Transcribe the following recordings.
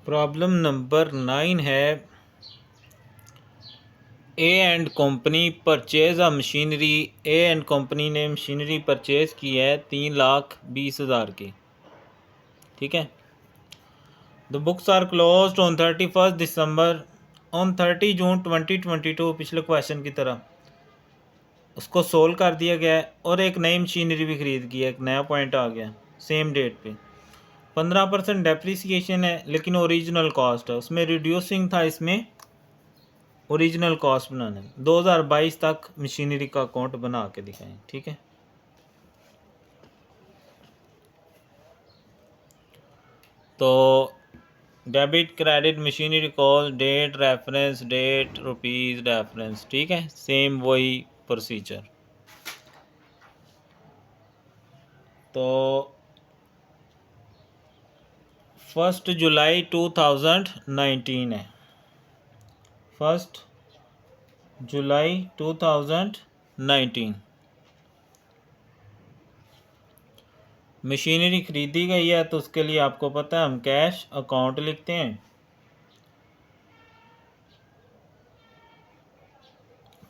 Problem number 9 है A and company purchase a machinery. A and company ने machinery purchase की है 3,20,000 की। ठीक है। The books are closed on 31 December. On 30 June 2022 पिछले क्वेश्चन की तरह उसको सोल्व कर दिया गया है और एक नई मशीनरी भी खरीद की है। एक नया पॉइंट आ गया सेम डेट पे। 15% डेप्रिसिएशन है लेकिन ओरिजिनल कॉस्ट है, उसमें रिड्यूसिंग था, इसमें ओरिजिनल कॉस्ट बनाना है। 2022 तक मशीनरी का अकाउंट बना के दिखाएं। ठीक है। तो debit credit machinery cost date reference date rupees reference. ठीक है, सेम वही प्रोसीजर। तो 1 जुलाई 2019 है। 1 जुलाई 2019 मशीनरी खरीदी गई है, तो उसके लिए आपको पता है हम कैश अकाउंट लिखते हैं।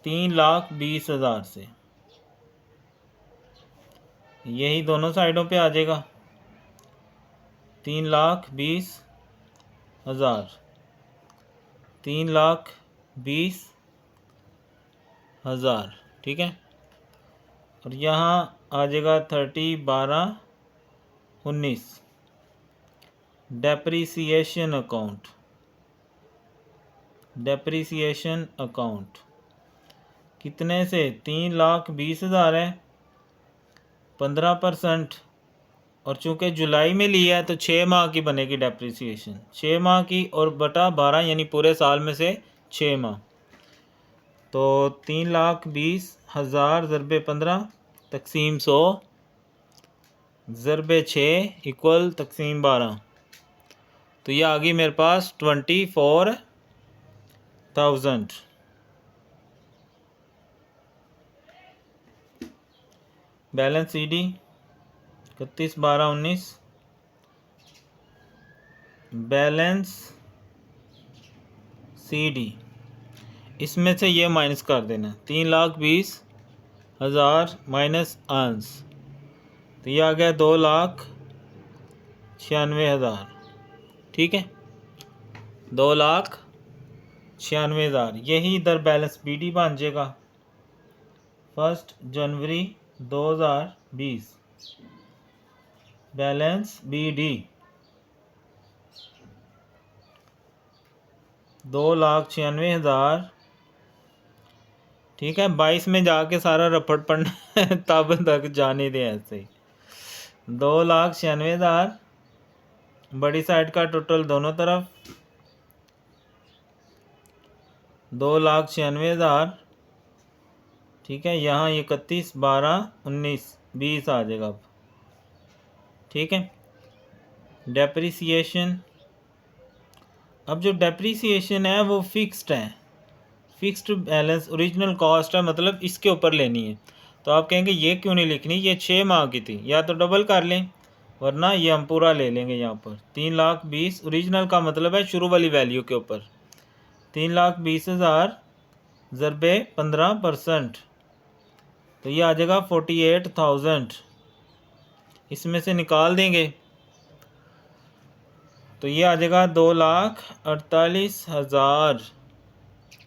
3,20,000 से यही दोनों साइडों पे आ जाएगा। 3,20,000 3,20,000। ठीक है। और यहाँ आ जाएगा 30/12/19 डेप्रीसिएशन अकाउंट। डेप्रीसिएशन अकाउंट कितने से? 3,20,000 है, 15%। और चूंकि जुलाई में लिया है तो 6 माह की बनेगी डेप्रीसिएशन, 6 माह की और बटा 12 यानी पूरे साल में से 6 माह। तो 3,20,000 ज़रबे 15 तकसीम 100 ज़रबे 6 इक्वल तकसीम 12। तो ये आ गई मेरे पास 24,000। Balance CD 31/12/19। बैलेंस CD इसमें से ये माइनस कर देना, 3,20,000 माइनस अंश, तो ये आ गया 2,96,000। ठीक है, 2,96,000 यही इधर बैलेंस BD बन जाएगा। 1 जनवरी 2020 बैलेंस BD 2,96,000। ठीक है, 22 में जाके सारा रफड़ पड़ना है तब तक जाने दें ऐसे ही। 2,96,000 बड़ी साइड का टोटल दोनों तरफ 2,96,000। ठीक है, यहाँ 31/12/19 20 आ जाएगा अब। ठीक है। डेप्रिसिएशन, अब जो डेप्रिसिएशन है वो फिक्स्ड है, फिक्स्ड बैलेंस ओरिजिनल कॉस्ट है, मतलब इसके ऊपर लेनी है। तो आप कहेंगे ये क्यों नहीं लिखनी, ये 6 माह की थी, या तो डबल कर लें वरना ये हम पूरा ले लेंगे। यहाँ पर 3,20,000 ओरिजिनल का मतलब है शुरू वाली वैल्यू के ऊपर। 3,20,000 ज़रबे 15%, तो ये आ जाएगा 48,000। इसमें से निकाल देंगे तो ये आ जाएगा 2,48,000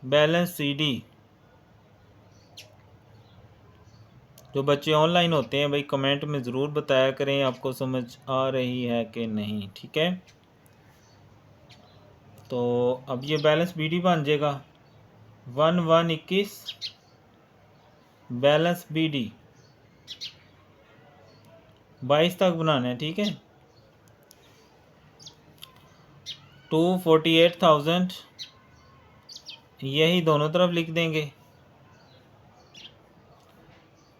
बैलेंस CD। जो बच्चे ऑनलाइन होते हैं भाई कमेंट में ज़रूर बताया करें आपको समझ आ रही है कि नहीं। ठीक है, तो अब ये बैलेंस BD बन जाएगा 1,121 बैलेंस BD 22 तक बनाना है। ठीक है, 248,000 यही दोनों तरफ लिख देंगे।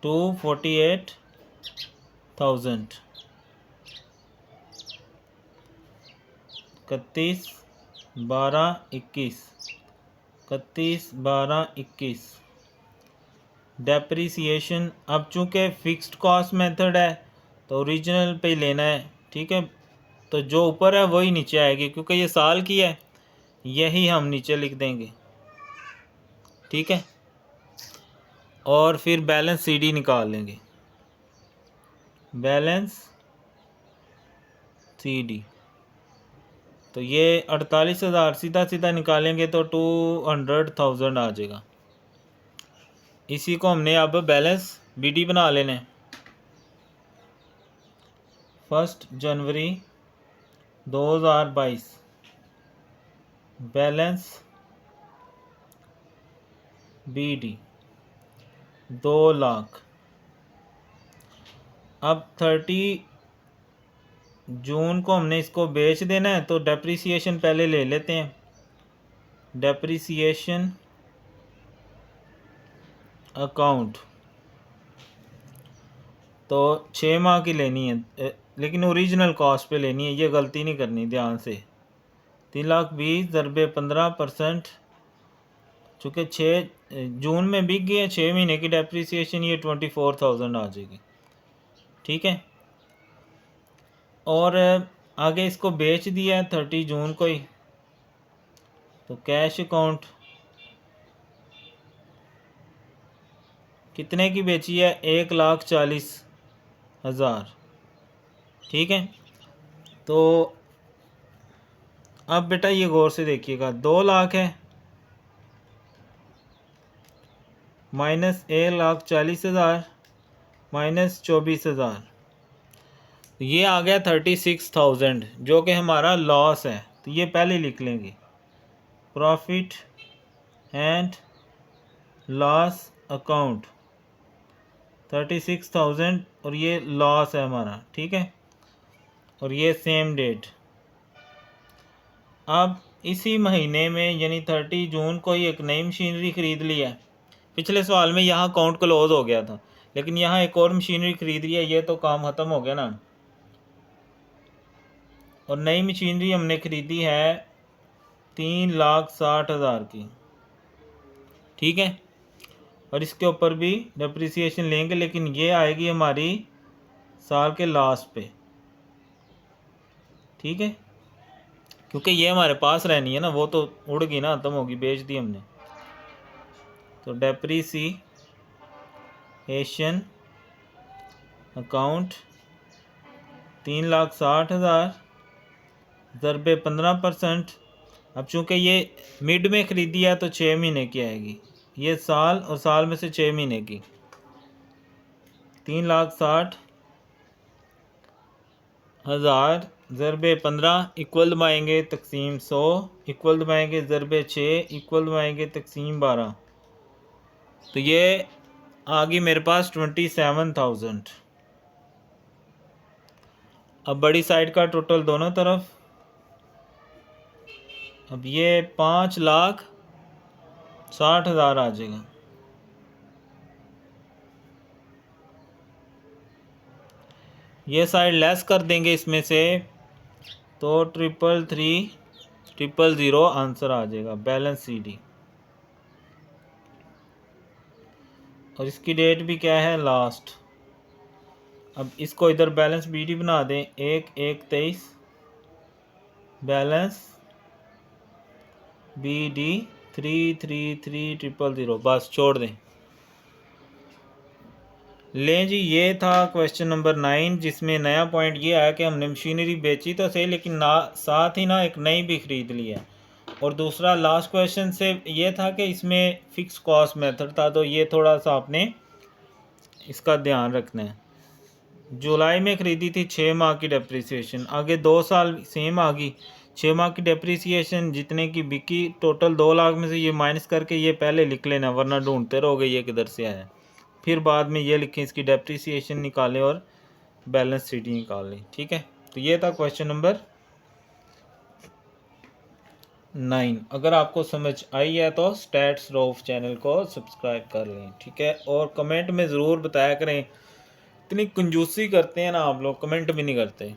248,000 31/12/21 31/12/21 डेप्रीसिएशन। अब चूंकि फ़िक्स्ड कॉस्ट मेथड है तो ओरिजिनल पे लेना है। ठीक है, तो जो ऊपर है वही नीचे आएगी, क्योंकि ये साल की है, यही हम नीचे लिख देंगे। ठीक है, और फिर बैलेंस सीडी निकाल लेंगे, बैलेंस सीडी। तो ये 48,000 सीधा सीधा निकालेंगे तो 200,000 आ जाएगा। इसी को हमने अब बैलेंस बीडी बना लेना है। 1 जनवरी 2022 बैलेंस बीडी 2 लाख। अब 30 जून को हमने इसको बेच देना है, तो डेप्रिसिएशन पहले ले लेते हैं। डेप्रिसिएशन अकाउंट तो 6 माह की लेनी है, लेकिन ओरिजिनल कॉस्ट पे लेनी है, ये गलती नहीं करनी, ध्यान से। 3,20,000 ज़रबे 15%, चूँकि 6 जून में बिक गई है, 6 महीने की डेप्रिसिएशन, ये 24,000 आ जाएगी। ठीक है, और आगे इसको बेच दिया है 30 जून को ही, तो कैश अकाउंट कितने की बेची है? 1,40,000। ठीक है, तो अब बेटा ये गौर से देखिएगा, 2 लाख है माइनस 1,40,000 माइनस 24,000, ये आ गया 36,000 जो कि हमारा लॉस है। तो ये पहले लिख लेंगे, प्रॉफिट एंड लॉस अकाउंट 36,000, और ये लॉस है हमारा। ठीक है, और ये सेम डेट। अब इसी महीने में यानी 30 जून को ही एक नई मशीनरी ख़रीद ली है। पिछले सवाल में यहाँ अकाउंट क्लोज हो गया था, लेकिन यहाँ एक और मशीनरी ख़रीद ली है, ये तो काम ख़त्म हो गया ना। और नई मशीनरी हमने ख़रीदी है 3,60,000 की। ठीक है, और इसके ऊपर भी डेप्रिसिएशन लेंगे, लेकिन ये आएगी हमारी साल के लास्ट पे। ठीक है, क्योंकि ये हमारे पास रहनी है ना, वो तो उड़ गई ना, खत्म होगी, बेच दी हमने। तो डेप्रिसिएशन अकाउंट 3,60,000 ज़रबे 15%। अब चूँकि ये मिड में ख़रीदी है तो 6 महीने की आएगी, ये साल और साल में से 6 महीने की। 3,60,000 ज़रबे 15 इक्वल दबाएँगे तकसीम 100, इक्वल दबाएँगे ज़रबे 6, इक्वल दबाएँगे तकसीम 12। तो ये आ गई मेरे पास 27,000। अब बड़ी साइड का टोटल दोनों तरफ, अब ये 5,60,000 आ जाएगा। ये साइड लेस कर देंगे इसमें से, तो 333,000 आंसर आ जाएगा, बैलेंस सीडी। और इसकी डेट भी क्या है? लास्ट। अब इसको इधर बैलेंस बीडी बना दें, 1/1/23 बैलेंस बीडी 333,000, बस छोड़ दें। लें जी, ये था क्वेश्चन नंबर 9, जिसमें नया पॉइंट ये आया कि हमने मशीनरी बेची तो सही, लेकिन ना साथ ही ना एक नई भी ख़रीद ली है। और दूसरा लास्ट क्वेश्चन से ये था कि इसमें फ़िक्स कॉस्ट मेथड था, तो ये थोड़ा सा आपने इसका ध्यान रखना है। जुलाई में ख़रीदी थी 6 माह की डेप्रिसिएशन, आगे 2 साल सेम आ गई। 6 माह की डेप्रिसिएशन जितने की बिकी, टोटल 2 लाख में से ये माइनस करके ये पहले लिख लेना, वरना ढूंढते रहोगे ये किधर से आया। फिर बाद में ये लिखें, इसकी डेप्रिसिएशन निकालें और बैलेंस शीट निकाल लें। ठीक है, तो ये था क्वेश्चन नंबर 9। अगर आपको समझ आई है तो स्टैट्स रऊफ चैनल को सब्सक्राइब कर लें। ठीक है, और कमेंट में ज़रूर बताया करें, इतनी कंजूसी करते हैं ना आप लोग, कमेंट भी नहीं करते।